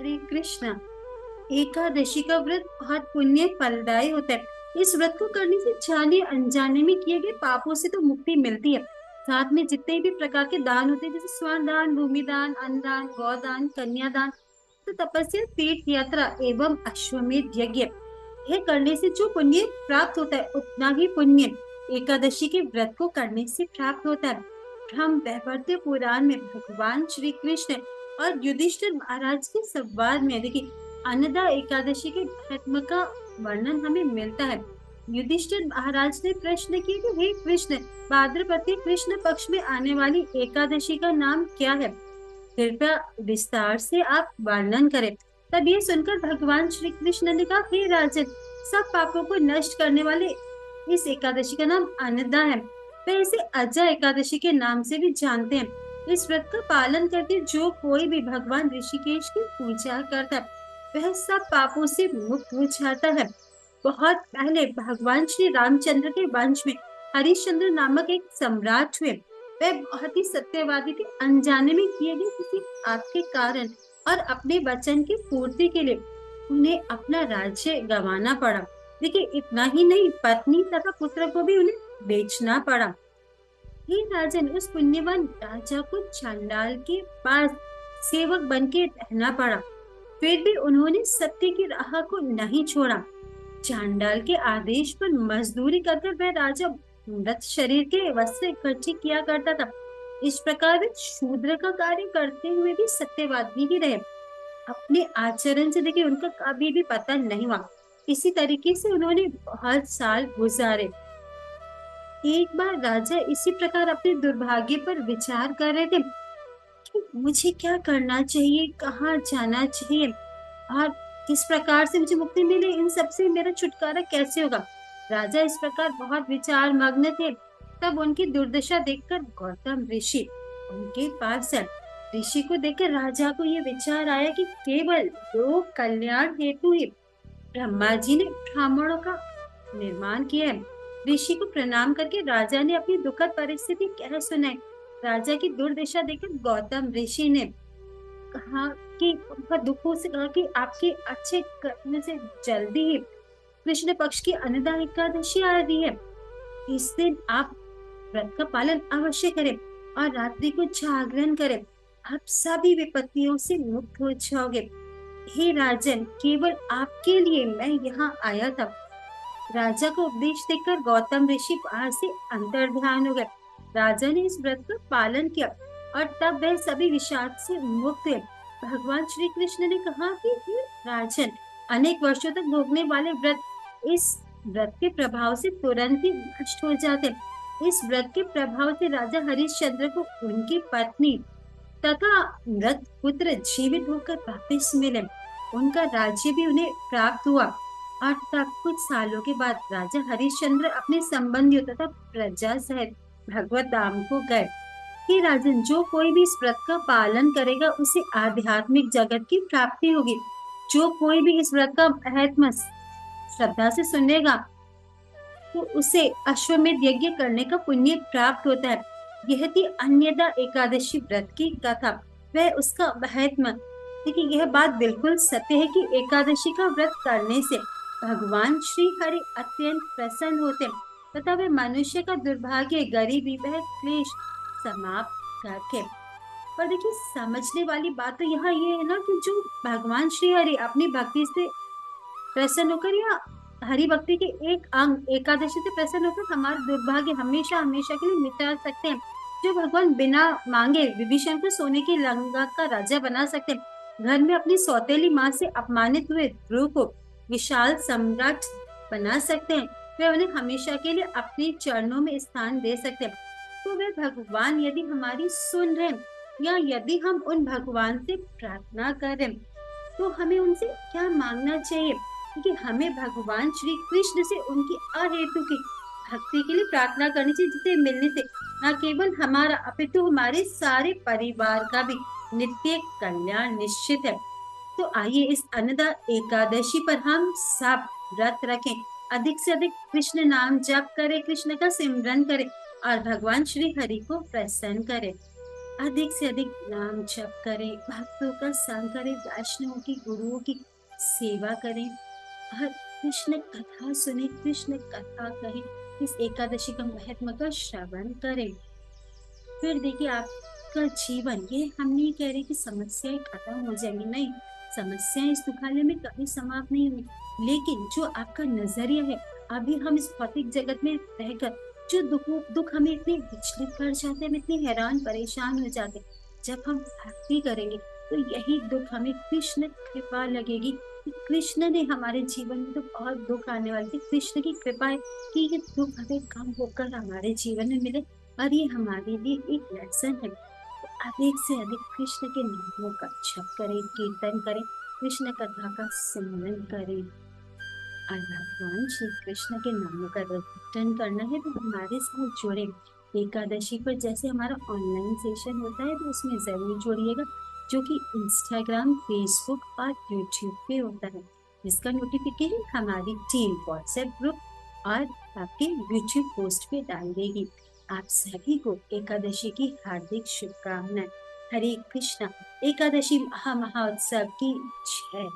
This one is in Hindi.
हरे कृष्णा। एकादशी का व्रत बहुत पुण्य फलदायी होता है। इस व्रत को करने से जाने अनजाने में किए गए पापों से तो मुक्ति मिलती है। साथ में जितने भी प्रकार के दान होते हैं, जैसे स्वर्ण दान, भूमि दान, अन्न दान, गौदान, कन्यादान, तो तपस्या, तीर्थ यात्रा एवं अश्वमेध यज्ञ, यह करने से जो पुण्य प्राप्त होता है उतना ही पुण्य एकादशी के व्रत को करने से प्राप्त होता है। हम वैवर्त पुराण में भगवान श्री कृष्ण और युधिष्ठिर महाराज के संवाद में देखिए अन्नदा एकादशी के महत्व का वर्णन हमें मिलता है। युधिष्ठिर महाराज ने प्रश्न किया कि हे कृष्ण, भाद्रपद कृष्ण पक्ष में आने वाली एकादशी का नाम क्या है? कृपया विस्तार से आप वर्णन करें। तब ये सुनकर भगवान श्री कृष्ण ने कहा, हे राजन, सब पापों को नष्ट करने वाले इस एकादशी का नाम अन्नदा है। वे इसे अजा एकादशी के नाम से भी जानते हैं। इस व्रत का पालन करके जो कोई भी भगवान ऋषिकेश की पूजा करता है वह सब पापों से मुक्त हो जाता है। बहुत पहले भगवान श्री रामचंद्र के वंश में हरिश्चंद्र नामक एक सम्राट हुए। वह बहुत ही सत्यवादी थे। अनजाने में किए गए किसी पाप के कारण और अपने वचन की पूर्ति के लिए उन्हें अपना राज्य गंवाना पड़ा। देखिए इतना ही नहीं, पत्नी तथा पुत्र को भी उन्हें बेचना पड़ा। हे राजन, उस पुण्यवान राजा को चांडाल के पास सेवक बन के रहना पड़ा। फिर भी उन्होंने सत्य की राह को नहीं छोड़ा। चांडाल के आदेश पर मजदूरी कर वह राजा मृत शरीर के वस्त्र इकट्ठे किया करता था। इस प्रकार वे शूद्र का कार्य करते हुए भी सत्यवादी ही रहे। अपने आचरण से देखिए उनका कभी भी पतन नहीं हुआ। इसी तरीके से उन्होंने बहुत साल गुजारे। एक बार राजा इसी प्रकार अपने दुर्भाग्य पर विचार कर रहे थे कि मुझे क्या करना चाहिए, कहाँ जाना चाहिए और किस प्रकार से मुझे मुक्ति मिले, इन सब से मेरा छुटकारा कैसे होगा। राजा इस प्रकार बहुत विचार मग्न थे। तब उनकी दुर्दशा देखकर गौतम ऋषि उनके पास आए। ऋषि को देखकर राजा को ये विचार आया कि केवल लोक कल्याण हेतु ही ब्रह्मा जी ने ब्राह्मणों का निर्माण किया है। ऋषि को प्रणाम करके राजा ने अपनी दुखद परिस्थिति कह सुनाई। राजा की दुर्दशा देखकर गौतम ऋषि ने कहा कि उनका दुखों से कहा कि आपके अच्छे कर्म से जल्दी ही कृष्ण पक्ष की अन्नदा एकादशी आ रही है। इस दिन आप व्रत का पालन अवश्य करें और रात्रि को जागरण करें। आप सभी विपत्तियों से मुक्त हो जाओगे। हे राजन, केवल आपके लिए मैं यहाँ आया था। राजा को उपदेश देकर गौतम ऋषि बाहर से अंतर्ध्यान हो गए। राजा ने इस व्रत का पालन किया और तब वह सभी विषाद से मुक्त हुए। भगवान श्री कृष्ण ने कहा कि हे राजन, अनेक वर्षों तक भोगने वाले व्रत इस व्रत के प्रभाव से तुरंत ही नष्ट हो जाते हैं। इस व्रत के प्रभाव से राजा हरिश्चंद्र को उनकी पत्नी तथा मृत पुत्र जीवित होकर वापस मिले। उनका राज्य भी उन्हें प्राप्त हुआ और तब कुछ सालों के बाद राजा हरिश्चंद्र अपने संबंधियों तथा प्रजा सहित भगवत धाम को गए। हे राजन, जो कोई भी इस व्रत का पालन करेगा उसे आध्यात्मिक जगत की प्राप्ति होगी। जो कोई भी इस व्रत का महत्व श्रद्धा से सुनेगा तो उसे अश्वमेध यज्ञ करने का पुण्य प्राप्त होता है। यह थी अन्नदा एकादशी व्रत की कथा, वह उसका महत्व। देखिए यह बात बिल्कुल सत्य है कि एकादशी का व्रत करने से भगवान श्री हरि अत्यंत प्रसन्न होते तथा वे मनुष्य का दुर्भाग्य, गरीबी, वह क्लेश समाप्त करके। पर देखिए समझने वाली बात तो यहाँ ये है ना कि जो भगवान श्री हरि अपनी भक्ति से प्रसन्न होकर या हरि भक्ति के एक अंग एकादशी से प्रसन्न होकर हमारा दुर्भाग्य हमेशा हमेशा के लिए मिटा सकते हैं। जो भगवान बिना मांगे विभीषण को सोने की लंका का राजा बना सकते हैं। घर में अपनी सौतेली माँ से अपमानित हुए ध्रुव को विशाल सम्राट बना सकते हैं। वे उन्हें हमेशा के लिए अपने चरणों में स्थान दे सकते हैं। तो वे भगवान यदि हमारी सुन रहे या यदि हम उन भगवान से प्रार्थना करें तो हमें उनसे क्या मांगना चाहिए? क्योंकि हमें भगवान श्री कृष्ण से उनकी अहेतु की भक्ति के लिए प्रार्थना करनी चाहिए, जिसे मिलने से न केवल हमारा अपितु हमारे सारे परिवार का भी नित्य कल्याण निश्चित है। तो आइए इस अन्नदा एकादशी पर हम सब व्रत रखें, अधिक से अधिक कृष्ण नाम जप करें, कृष्ण का सिमरन करें और भगवान श्री हरि को प्रसन्न करें। अधिक से अधिक नाम जप करें, भक्तों का संग करें, वैष्णवों की, गुरुओं की सेवा करें और कृष्ण कथा सुने, कृष्ण कथा कहें, इस एकादशी का महत्व का श्रवण करें। फिर देखिए आपका जीवन, ये हम नहीं कह रहे कि समस्याएं खत्म हो जाएंगी, नहीं, समस्याएं इस दुखालय में कभी समाप्त नहीं हुई, लेकिन जो आपका नजरिया है, अभी हम इस भौतिक जगत में रहकर जो दुख हमें इतने विचलित कर जाते हैं, हम इतने हैरान परेशान हो जाते हैं, जब हम भक्ति करेंगे तो यही दुख हमें कृष्ण कृपा लगेगी कि कृष्ण ने हमारे जीवन में तो बहुत दुख आने वाले थे, कृष्ण की कृपा है कि ये दुख हमें कम होकर हमारे जीवन में मिले और ये हमारे लिए एक लेसन है। तो अधिक से अधिक कृष्ण के नामों का जप करें, कीर्तन करें, कृष्ण कथा का सिमरन करें और भगवान श्री कृष्ण के नामों का रटन करना है तो हमारे साथ जुड़े। एकादशी पर जैसे हमारा ऑनलाइन सेशन होता है तो उसमें जरूर जुड़िएगा, जो कि इंस्टाग्राम, फेसबुक और यूट्यूब पे होता है, जिसका नोटिफिकेशन हमारी टीम व्हाट्सएप ग्रुप और आपके यूट्यूब पोस्ट पे डाल देगी। आप सभी को एकादशी की हार्दिक शुभकामनाएं। हरे कृष्णा। एकादशी महामहोत्सव की जय।